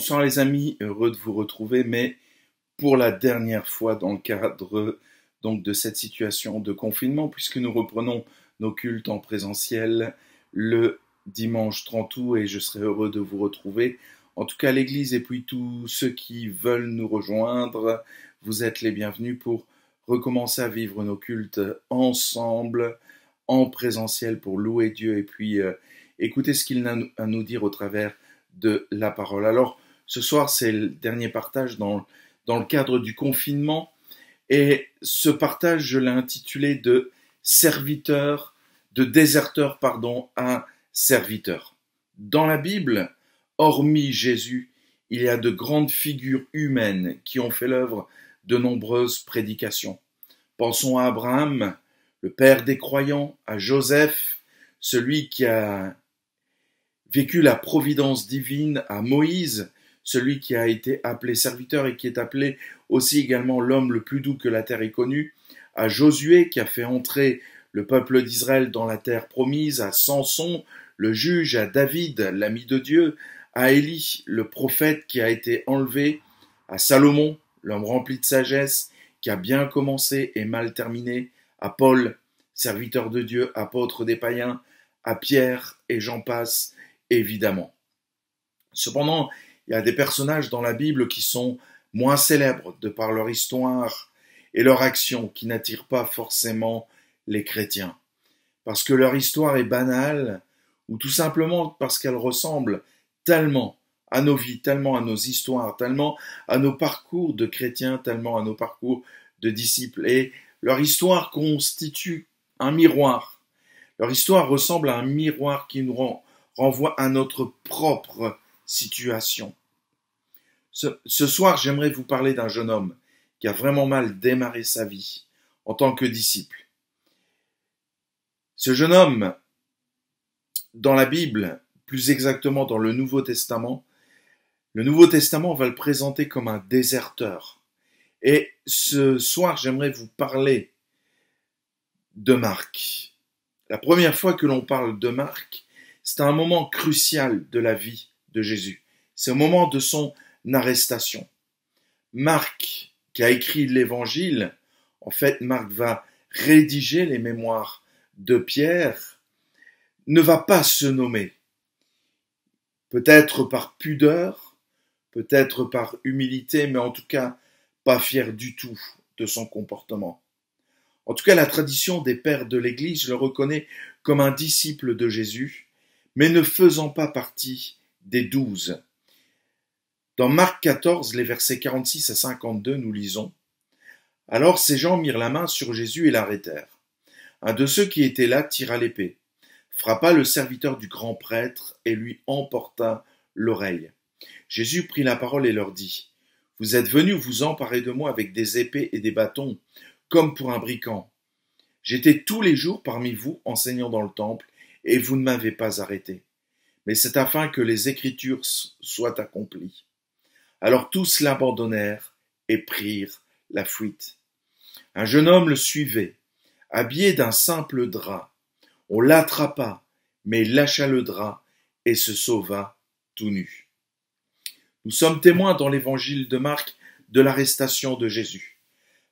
Bonsoir les amis, heureux de vous retrouver, mais pour la dernière fois dans le cadre donc de cette situation de confinement, puisque nous reprenons nos cultes en présentiel le dimanche 30 août et je serai heureux de vous retrouver. En tout cas l'église et puis tous ceux qui veulent nous rejoindre, vous êtes les bienvenus pour recommencer à vivre nos cultes ensemble, en présentiel pour louer Dieu et puis écouter ce qu'il a à nous dire au travers de la parole. Alors, ce soir, c'est le dernier partage dans le cadre du confinement. Et ce partage, je l'ai intitulé de déserteur, à serviteur. Dans la Bible, hormis Jésus, il y a de grandes figures humaines qui ont fait l'œuvre de nombreuses prédications. Pensons à Abraham, le père des croyants, à Joseph, celui qui a vécu la providence divine, à Moïse, celui qui a été appelé serviteur et qui est appelé aussi également l'homme le plus doux que la terre ait connu, à Josué qui a fait entrer le peuple d'Israël dans la terre promise, à Samson, le juge, à David, l'ami de Dieu, à Élie, le prophète qui a été enlevé, à Salomon, l'homme rempli de sagesse, qui a bien commencé et mal terminé, à Paul, serviteur de Dieu, apôtre des païens, à Pierre et j'en passe, évidemment. Cependant, il y a des personnages dans la Bible qui sont moins célèbres de par leur histoire et leur action qui n'attirent pas forcément les chrétiens. Parce que leur histoire est banale ou tout simplement parce qu'elle ressemble tellement à nos vies, tellement à nos histoires, tellement à nos parcours de chrétiens, tellement à nos parcours de disciples. Et leur histoire constitue un miroir. Leur histoire ressemble à un miroir qui nous renvoie à notre propre situation. Ce soir, j'aimerais vous parler d'un jeune homme qui a vraiment mal démarré sa vie en tant que disciple. Ce jeune homme, dans la Bible, plus exactement dans le Nouveau Testament va le présenter comme un déserteur. Et ce soir, j'aimerais vous parler de Marc. La première fois que l'on parle de Marc, c'est un moment crucial de la vie de Jésus. C'est au moment de son arrestation. Marc, qui a écrit l'Évangile, en fait, Marc va rédiger les mémoires de Pierre, ne va pas se nommer. Peut-être par pudeur, peut-être par humilité, mais en tout cas, pas fier du tout de son comportement. En tout cas, la tradition des pères de l'Église le reconnaît comme un disciple de Jésus, mais ne faisant pas partie des 12. Dans Marc 14, les versets 46 à 52, nous lisons « Alors ces gens mirent la main sur Jésus et l'arrêtèrent. Un de ceux qui étaient là tira l'épée, frappa le serviteur du grand prêtre et lui emporta l'oreille. Jésus prit la parole et leur dit « Vous êtes venus vous emparer de moi avec des épées et des bâtons, comme pour un brigand. J'étais tous les jours parmi vous enseignant dans le temple, et vous ne m'avez pas arrêté. Mais c'est afin que les Écritures soient accomplies. » Alors tous l'abandonnèrent et prirent la fuite. Un jeune homme le suivait, habillé d'un simple drap. On l'attrapa, mais il lâcha le drap et se sauva tout nu. Nous sommes témoins dans l'évangile de Marc de l'arrestation de Jésus.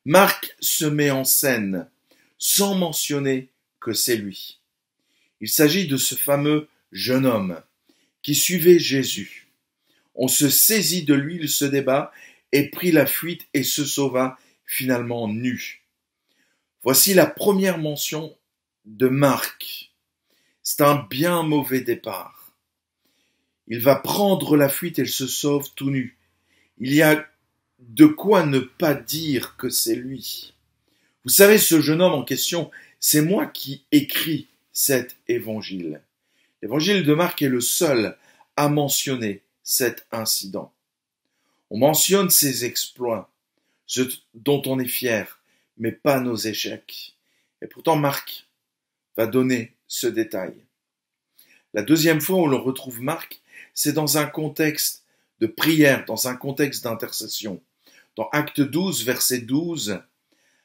Marc se met en scène sans mentionner que c'est lui. Il s'agit de ce fameux jeune homme qui suivait Jésus. On se saisit de lui, il se débat et prit la fuite et se sauva finalement nu. Voici la première mention de Marc. C'est un bien mauvais départ. Il va prendre la fuite et il se sauve tout nu. Il y a de quoi ne pas dire que c'est lui. Vous savez, ce jeune homme en question, c'est moi qui écris cet évangile. L'évangile de Marc est le seul à mentionner cet incident. On mentionne ses exploits, ce dont on est fier, mais pas nos échecs. Et pourtant Marc va donner ce détail. La deuxième fois où l'on retrouve Marc, c'est dans un contexte de prière, dans un contexte d'intercession. Dans Acte 12, verset 12,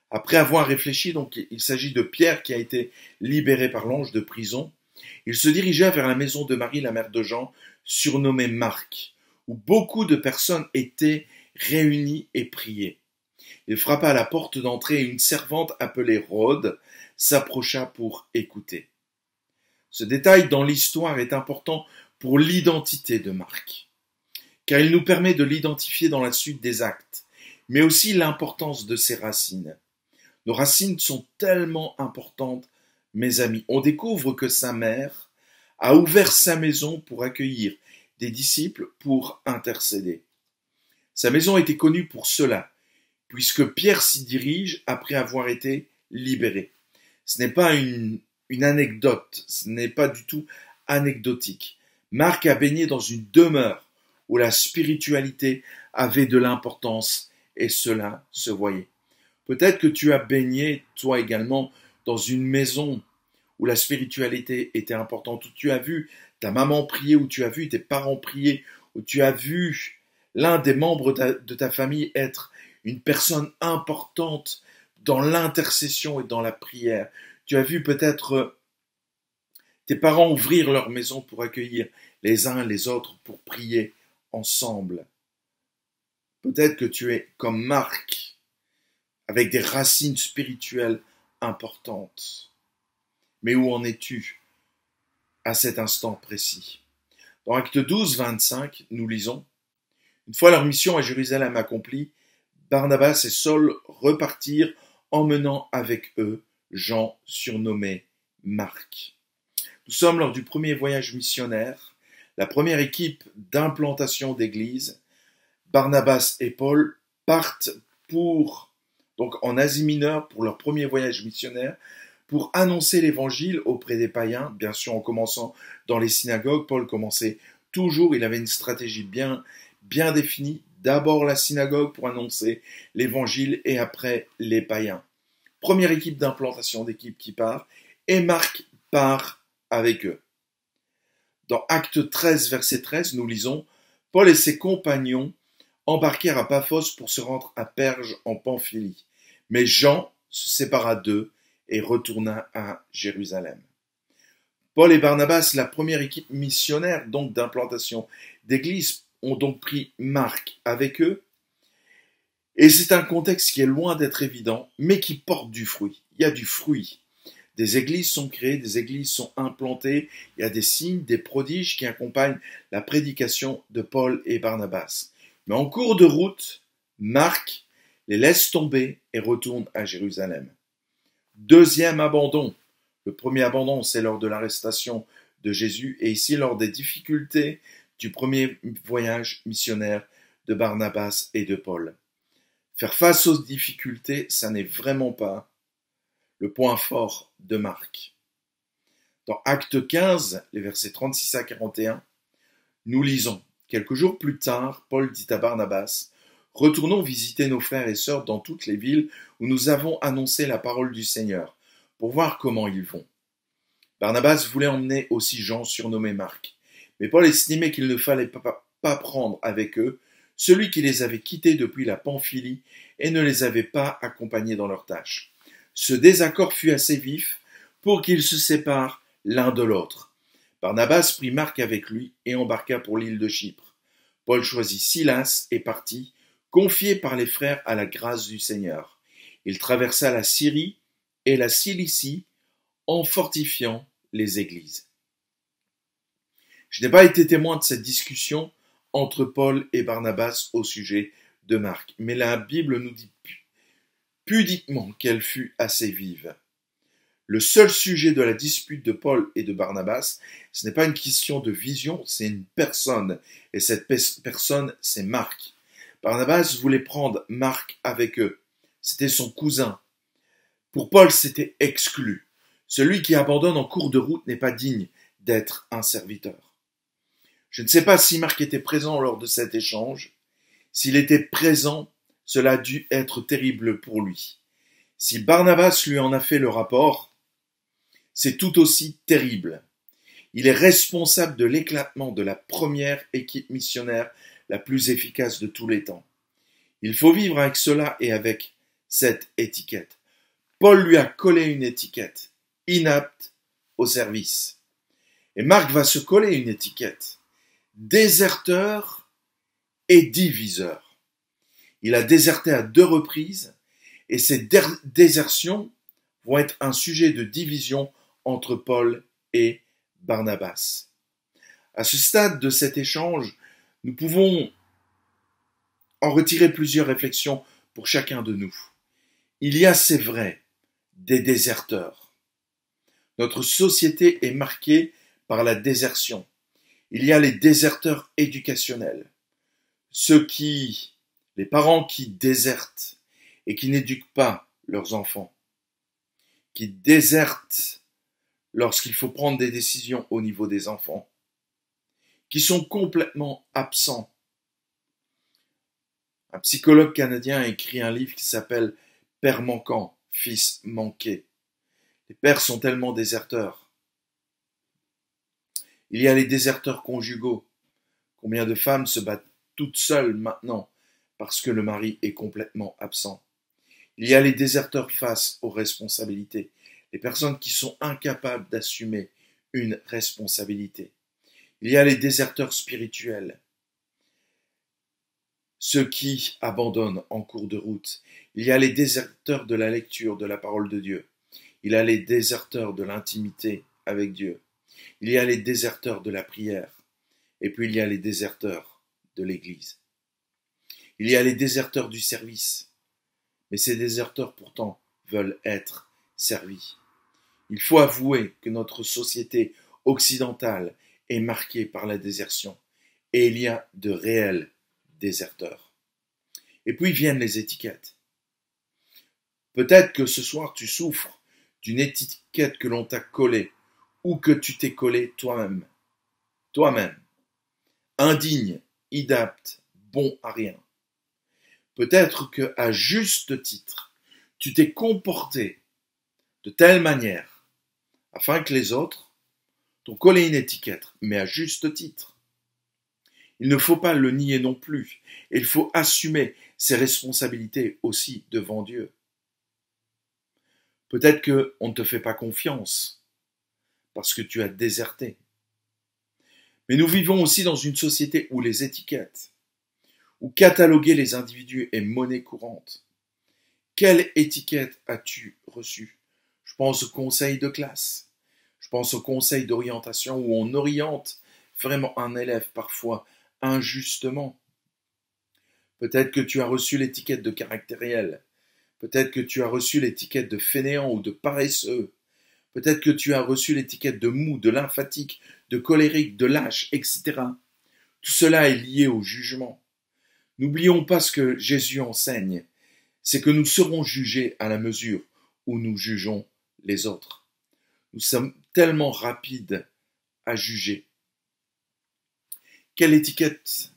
après avoir réfléchi, donc il s'agit de Pierre qui a été libéré par l'ange de prison, il se dirigea vers la maison de Marie, la mère de Jean, surnommée Marc, où beaucoup de personnes étaient réunies et priaient. Il frappa à la porte d'entrée et une servante appelée Rhôde s'approcha pour écouter. Ce détail dans l'histoire est important pour l'identité de Marc, car il nous permet de l'identifier dans la suite des actes, mais aussi l'importance de ses racines. Nos racines sont tellement importantes, mes amis. On découvre que sa mère a ouvert sa maison pour accueillir des disciples pour intercéder. Sa maison était connue pour cela, puisque Pierre s'y dirige après avoir été libéré. Ce n'est pas une anecdote, ce n'est pas du tout anecdotique. Marc a baigné dans une demeure où la spiritualité avait de l'importance et cela se voyait. Peut-être que tu as baigné, toi également, dans une maison où la spiritualité était importante, où tu as vu ta maman prier, où tu as vu tes parents prier, où tu as vu l'un des membres de ta famille être une personne importante dans l'intercession et dans la prière. Tu as vu peut-être tes parents ouvrir leur maison pour accueillir les uns les autres, pour prier ensemble. Peut-être que tu es comme Marc, avec des racines spirituelles importantes. Mais où en es-tu à cet instant précis? Dans Actes 12, 25, nous lisons « Une fois leur mission à Jérusalem accomplie, Barnabas et Saul repartirent emmenant avec eux Jean surnommé Marc. » Nous sommes lors du premier voyage missionnaire, la première équipe d'implantation d'église. Barnabas et Paul partent donc en Asie mineure pour leur premier voyage missionnaire, pour annoncer l'évangile auprès des païens, bien sûr en commençant dans les synagogues. Paul commençait toujours, il avait une stratégie bien définie, d'abord la synagogue pour annoncer l'évangile et après les païens. Première équipe d'implantation d'équipe qui part, et Marc part avec eux. Dans Actes 13, verset 13, nous lisons « Paul et ses compagnons embarquèrent à Paphos pour se rendre à Perge en Pamphylie. Mais Jean se sépara d'eux et retourna à Jérusalem. » Paul et Barnabas, la première équipe missionnaire donc d'implantation d'église, ont donc pris Marc avec eux. Et c'est un contexte qui est loin d'être évident, mais qui porte du fruit. Il y a du fruit. Des églises sont créées, des églises sont implantées, il y a des signes, des prodiges qui accompagnent la prédication de Paul et Barnabas. Mais en cours de route, Marc les laisse tomber et retourne à Jérusalem. Deuxième abandon. Le premier abandon, c'est lors de l'arrestation de Jésus, et ici lors des difficultés du premier voyage missionnaire de Barnabas et de Paul. Faire face aux difficultés, ça n'est vraiment pas le point fort de Marc. Dans Actes 15, les versets 36 à 41, nous lisons « Quelques jours plus tard, Paul dit à Barnabas, « Retournons visiter nos frères et sœurs dans toutes les villes où nous avons annoncé la parole du Seigneur, pour voir comment ils vont. » Barnabas voulait emmener aussi Jean surnommé Marc, mais Paul estimait qu'il ne fallait pas prendre avec eux celui qui les avait quittés depuis la Pamphylie et ne les avait pas accompagnés dans leurs tâches. Ce désaccord fut assez vif pour qu'ils se séparent l'un de l'autre. Barnabas prit Marc avec lui et embarqua pour l'île de Chypre. Paul choisit Silas et partit, confié par les frères à la grâce du Seigneur. Il traversa la Syrie et la Cilicie en fortifiant les églises. Je n'ai pas été témoin de cette discussion entre Paul et Barnabas au sujet de Marc, mais la Bible nous dit pudiquement qu'elle fut assez vive. Le seul sujet de la dispute de Paul et de Barnabas, ce n'est pas une question de vision, c'est une personne, et cette personne, c'est Marc. Barnabas voulait prendre Marc avec eux, c'était son cousin. Pour Paul, c'était exclu. Celui qui abandonne en cours de route n'est pas digne d'être un serviteur. Je ne sais pas si Marc était présent lors de cet échange. S'il était présent, cela a dû être terrible pour lui. Si Barnabas lui en a fait le rapport, c'est tout aussi terrible. Il est responsable de l'éclatement de la première équipe missionnaire la plus efficace de tous les temps. Il faut vivre avec cela et avec cette étiquette. Paul lui a collé une étiquette, inapte au service. Et Marc va se coller une étiquette, déserteur et diviseur. Il a déserté à 2 reprises et ces désertions vont être un sujet de division entre Paul et Barnabas. À ce stade de cet échange, nous pouvons en retirer plusieurs réflexions pour chacun de nous. Il y a, c'est vrai, des déserteurs. Notre société est marquée par la désertion. Il y a les déserteurs éducationnels. Les parents qui désertent et qui n'éduquent pas leurs enfants, qui désertent lorsqu'il faut prendre des décisions au niveau des enfants, qui sont complètement absents. Un psychologue canadien a écrit un livre qui s'appelle « Père manquant, fils manqué ». Les pères sont tellement déserteurs. Il y a les déserteurs conjugaux. Combien de femmes se battent toutes seules maintenant parce que le mari est complètement absent. Il y a les déserteurs face aux responsabilités. Les personnes qui sont incapables d'assumer une responsabilité. Il y a les déserteurs spirituels. Ceux qui abandonnent en cours de route. Il y a les déserteurs de la lecture de la parole de Dieu. Il y a les déserteurs de l'intimité avec Dieu. Il y a les déserteurs de la prière. Et puis il y a les déserteurs de l'Église. Il y a les déserteurs du service. Mais ces déserteurs pourtant veulent être servis. Il faut avouer que notre société occidentale est marquée par la désertion. Et il y a de réels déserteurs. Et puis viennent les étiquettes. Peut-être que ce soir tu souffres d'une étiquette que l'on t'a collée ou que tu t'es collée toi-même. Toi-même. Indigne, inapte, bon à rien. Peut-être que, à juste titre, tu t'es comporté de telle manière afin que les autres t'ont collé une étiquette, mais à juste titre. Il ne faut pas le nier non plus, et il faut assumer ses responsabilités aussi devant Dieu. Peut-être qu'on ne te fait pas confiance parce que tu as déserté. Mais nous vivons aussi dans une société où les étiquettes, où cataloguer les individus est monnaie courante. Quelle étiquette as-tu reçue? Je pense au conseil de classe. Je pense au conseil d'orientation où on oriente vraiment un élève parfois injustement. Peut-être que tu as reçu l'étiquette de caractériel. Peut-être que tu as reçu l'étiquette de fainéant ou de paresseux. Peut-être que tu as reçu l'étiquette de mou, de lymphatique, de colérique, de lâche, etc. Tout cela est lié au jugement. N'oublions pas ce que Jésus enseigne, c'est que nous serons jugés à la mesure où nous jugeons les autres. Nous sommes tellement rapides à juger. Quelle étiquette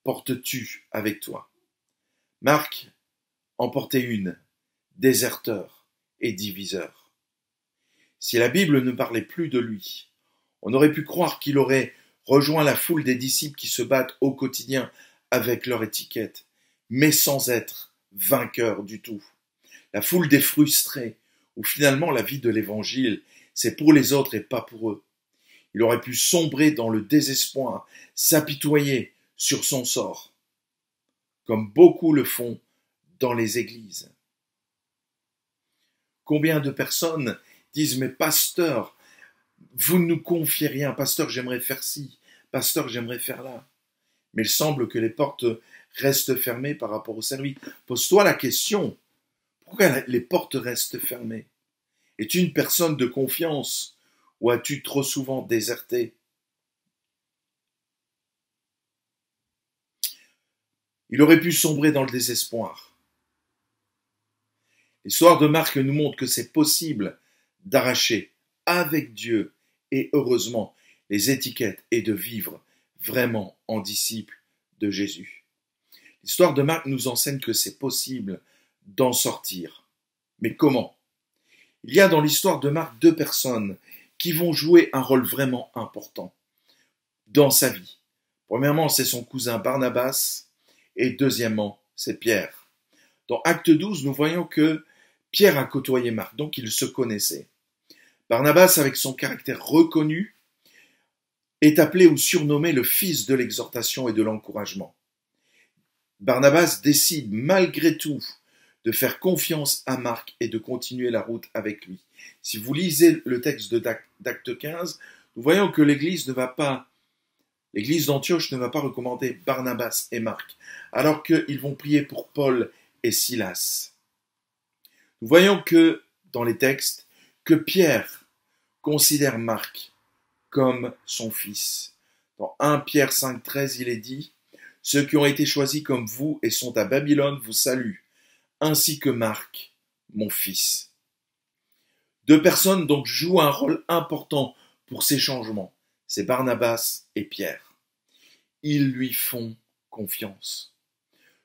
portes-tu avec toi? Marc en portait une, déserteur et diviseur. Si la Bible ne parlait plus de lui, on aurait pu croire qu'il aurait rejoint la foule des disciples qui se battent au quotidien avec leur étiquette, mais sans être vainqueur du tout. La foule des frustrés, où finalement la vie de l'évangile, c'est pour les autres et pas pour eux. Il aurait pu sombrer dans le désespoir, s'apitoyer sur son sort, comme beaucoup le font dans les églises. Combien de personnes disent « Mais pasteur, vous ne nous confiez rien, pasteur, j'aimerais faire ci, pasteur, j'aimerais faire là. » Mais il semble que les portes restent fermées par rapport au service. Pose-toi la question, pourquoi les portes restent fermées? Es-tu une personne de confiance ou as-tu trop souvent déserté? Il aurait pu sombrer dans le désespoir. L'histoire de Marc nous montre que c'est possible d'arracher avec Dieu et heureusement les étiquettes et de vivre vraiment en disciple de Jésus. L'histoire de Marc nous enseigne que c'est possible d'en sortir. Mais comment? Il y a dans l'histoire de Marc 2 personnes qui vont jouer un rôle vraiment important dans sa vie. Premièrement, c'est son cousin Barnabas et deuxièmement, c'est Pierre. Dans Acte 12, nous voyons que Pierre a côtoyé Marc, donc ils se connaissaient. Barnabas, avec son caractère reconnu, est appelé ou surnommé le fils de l'exhortation et de l'encouragement. Barnabas décide malgré tout de faire confiance à Marc et de continuer la route avec lui. Si vous lisez le texte d'Acte 15, nous voyons que l'Église d'Antioche ne va pas recommander Barnabas et Marc, alors qu'ils vont prier pour Paul et Silas. Nous voyons que, dans les textes, que Pierre considère Marc comme son fils. Dans 1 Pierre 5,13, il est dit « Ceux qui ont été choisis comme vous et sont à Babylone vous saluent, ainsi que Marc, mon fils. » Deux personnes donc jouent un rôle important pour ces changements. C'est Barnabas et Pierre. Ils lui font confiance.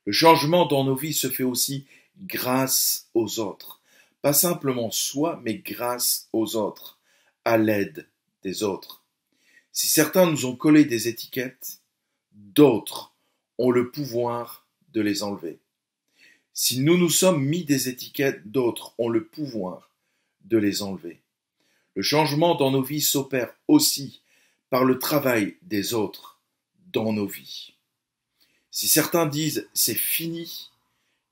Le changement dans nos vies se fait aussi grâce aux autres. Pas simplement soi, mais grâce aux autres, à l'aide des autres. Si certains nous ont collé des étiquettes, d'autres ont le pouvoir de les enlever. Si nous nous sommes mis des étiquettes, d'autres ont le pouvoir de les enlever. Le changement dans nos vies s'opère aussi par le travail des autres dans nos vies. Si certains disent « c'est fini »,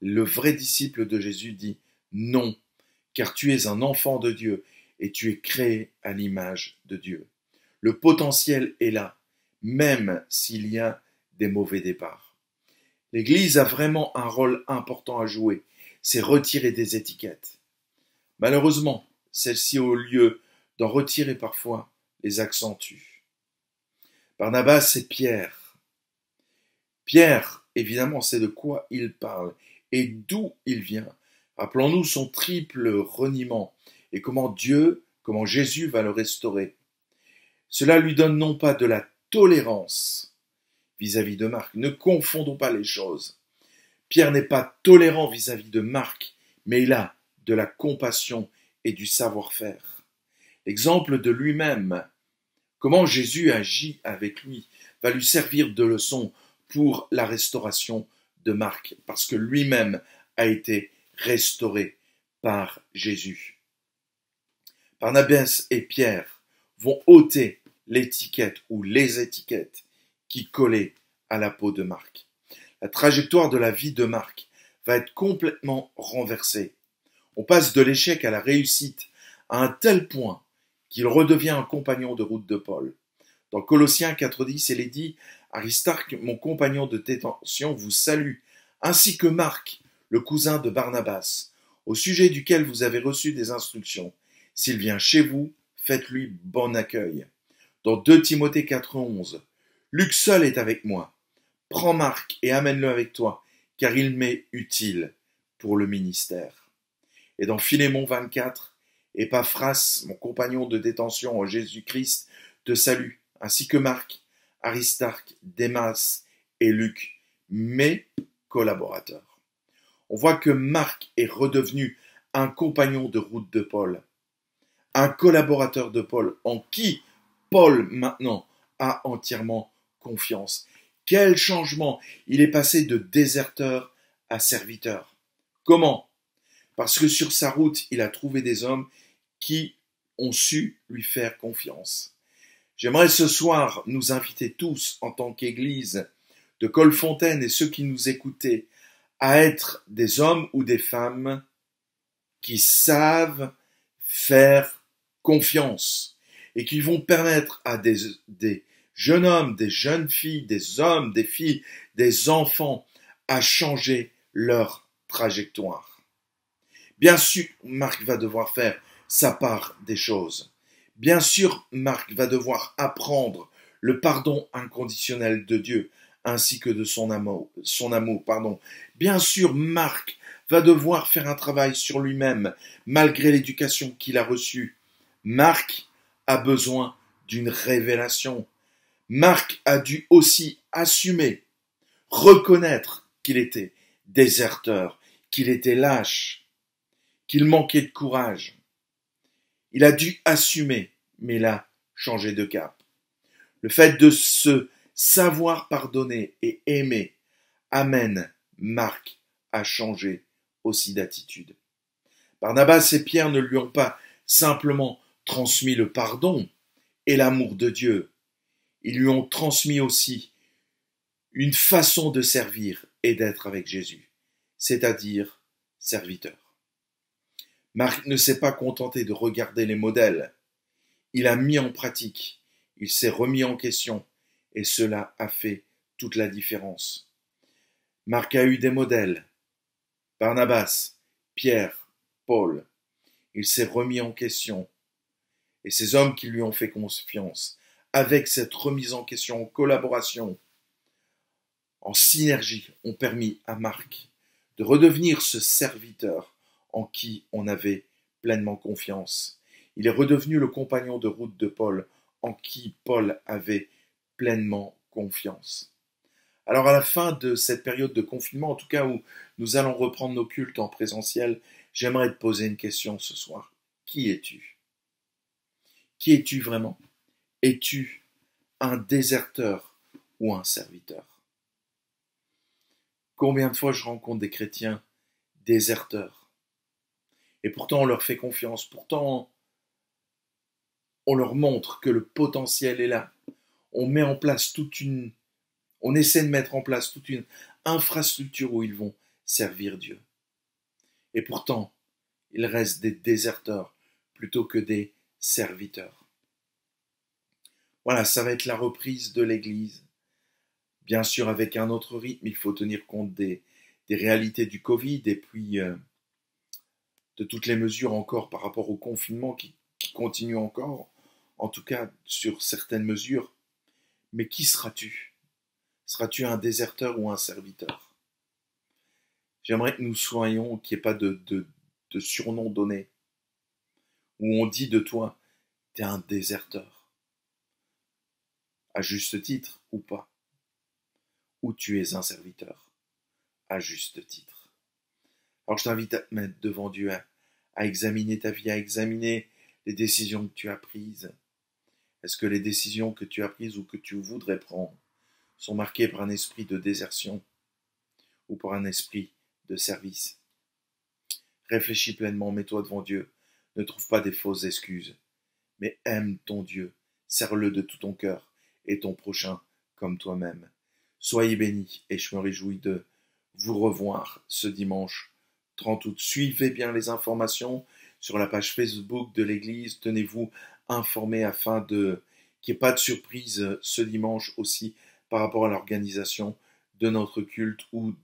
le vrai disciple de Jésus dit « non », car tu es un enfant de Dieu et tu es créé à l'image de Dieu. Le potentiel est là, même s'il y a des mauvais départs. L'Église a vraiment un rôle important à jouer, c'est retirer des étiquettes. Malheureusement, celles-ci, au lieu d'en retirer parfois, les accentuent. Barnabas et Pierre. Pierre, évidemment, c'est de quoi il parle et d'où il vient. Rappelons-nous son triple reniement et comment Jésus va le restaurer. Cela lui donne non pas de la tolérance vis-à-vis de Marc. Ne confondons pas les choses. Pierre n'est pas tolérant vis-à-vis de Marc, mais il a de la compassion et du savoir-faire. L'exemple de lui-même, comment Jésus agit avec lui, va lui servir de leçon pour la restauration de Marc, parce que lui-même a été restauré par Jésus. Barnabas et Pierre vont ôter l'étiquette ou les étiquettes qui collaient à la peau de Marc. La trajectoire de la vie de Marc va être complètement renversée. On passe de l'échec à la réussite à un tel point qu'il redevient un compagnon de route de Paul. Dans Colossiens 4,10, il est dit « Aristarque, mon compagnon de détention, vous salue, ainsi que Marc, le cousin de Barnabas, au sujet duquel vous avez reçu des instructions. S'il vient chez vous, faites-lui bon accueil. » Dans 2 Timothée 4,11, « Luc seul est avec moi. Prends Marc et amène-le avec toi, car il m'est utile pour le ministère. » Et dans Philémon 24, « Épaphras, mon compagnon de détention en Jésus-Christ, te salue, ainsi que Marc, Aristarque, Démas et Luc, mes collaborateurs. » On voit que Marc est redevenu un compagnon de route de Paul, un collaborateur de Paul, en qui Paul maintenant a entièrement confiance. Quel changement! Il est passé de déserteur à serviteur. Comment? Parce que sur sa route, il a trouvé des hommes qui ont su lui faire confiance. J'aimerais ce soir nous inviter tous, en tant qu'Église de Colfontaine et ceux qui nous écoutaient, à être des hommes ou des femmes qui savent faire confiance et qui vont permettre à des jeunes hommes, des jeunes filles, des hommes, des filles, des enfants à changer leur trajectoire. Bien sûr, Marc va devoir faire sa part des choses. Bien sûr, Marc va devoir apprendre le pardon inconditionnel de Dieu ainsi que de son amour. Bien sûr, Marc va devoir faire un travail sur lui-même malgré l'éducation qu'il a reçue. Marc a besoin d'une révélation. Marc a dû aussi assumer, reconnaître qu'il était déserteur, qu'il était lâche, qu'il manquait de courage. Il a dû assumer, mais il a changé de cap. Le fait de se savoir pardonner et aimer amène Marc à changer aussi d'attitude. Barnabas et Pierre ne lui ont pas simplement transmis le pardon et l'amour de Dieu. Ils lui ont transmis aussi une façon de servir et d'être avec Jésus, c'est-à-dire serviteur. Marc ne s'est pas contenté de regarder les modèles, il a mis en pratique, il s'est remis en question, et cela a fait toute la différence. Marc a eu des modèles, Barnabas, Pierre, Paul. Il s'est remis en question, et ces hommes qui lui ont fait confiance, avec cette remise en question, en collaboration, en synergie, ont permis à Marc de redevenir ce serviteur en qui on avait pleinement confiance. Il est redevenu le compagnon de route de Paul, en qui Paul avait pleinement confiance. Alors à la fin de cette période de confinement, en tout cas où nous allons reprendre nos cultes en présentiel, j'aimerais te poser une question ce soir. Qui es-tu? Qui es-tu vraiment? Es-tu un déserteur ou un serviteur? Combien de fois je rencontre des chrétiens déserteurs? Et pourtant on leur fait confiance, pourtant on leur montre que le potentiel est là. On met en place on essaie de mettre en place toute une infrastructure où ils vont servir Dieu. Et pourtant, ils restent des déserteurs plutôt que des serviteurs. Voilà, ça va être la reprise de l'Église. Bien sûr, avec un autre rythme, il faut tenir compte des réalités du Covid et puis de toutes les mesures encore par rapport au confinement qui continuent encore, en tout cas sur certaines mesures. Mais qui seras-tu? Seras-tu un déserteur ou un serviteur? J'aimerais que nous soyons, qu'il n'y ait pas de surnom donné, où on dit de toi, t'es un déserteur. À juste titre ou pas. Ou tu es un serviteur. À juste titre. Alors je t'invite à te mettre devant Dieu, à examiner ta vie, à examiner les décisions que tu as prises. Est-ce que les décisions que tu as prises ou que tu voudrais prendre sont marquées par un esprit de désertion ou par un esprit de service? Réfléchis pleinement, mets-toi devant Dieu. Ne trouve pas des fausses excuses, mais aime ton Dieu, serre-le de tout ton cœur et ton prochain comme toi-même. Soyez bénis et je me réjouis de vous revoir ce dimanche 30 août. Suivez bien les informations sur la page Facebook de l'Église. Tenez-vous informés afin qu'il n'y ait pas de surprise ce dimanche aussi par rapport à l'organisation de notre culte ou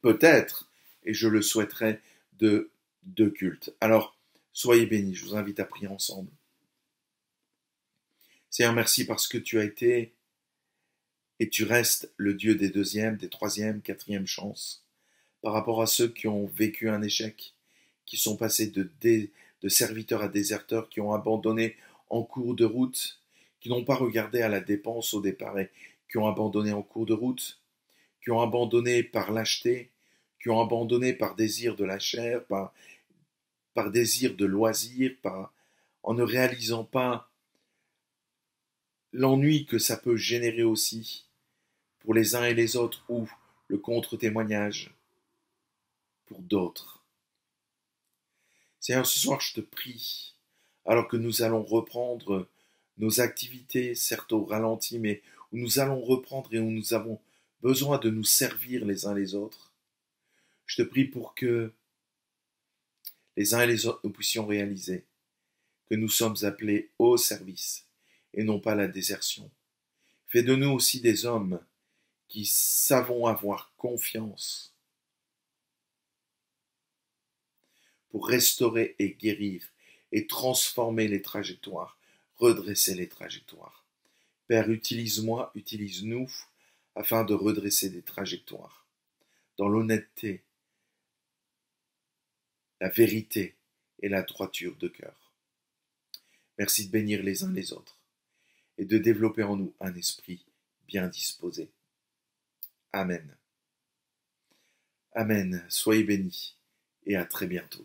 peut-être, et je le souhaiterais, de culte. Alors, soyez bénis, je vous invite à prier ensemble. Seigneur, merci parce que tu as été et tu restes le Dieu des deuxièmes, des troisièmes, quatrièmes chances par rapport à ceux qui ont vécu un échec, qui sont passés de serviteurs à déserteurs, qui ont abandonné en cours de route, qui n'ont pas regardé à la dépense au départ et qui ont abandonné en cours de route, qui ont abandonné par lâcheté, qui ont abandonné par désir de la chair, par désir de loisir, en ne réalisant pas l'ennui que ça peut générer aussi pour les uns et les autres ou le contre-témoignage pour d'autres. Seigneur, ce soir je te prie, alors que nous allons reprendre nos activités, certes au ralenti, mais où nous allons reprendre et où nous avons besoin de nous servir les uns les autres, je te prie pour que les uns et les autres nous puissions réaliser que nous sommes appelés au service et non pas à la désertion. Fais de nous aussi des hommes qui savons avoir confiance pour restaurer et guérir et transformer les trajectoires, redresser les trajectoires. Père, utilise-moi, utilise-nous afin de redresser des trajectoires dans l'honnêteté, la vérité et la droiture de cœur. Merci de bénir les uns les autres et de développer en nous un esprit bien disposé. Amen. Amen. Soyez bénis et à très bientôt.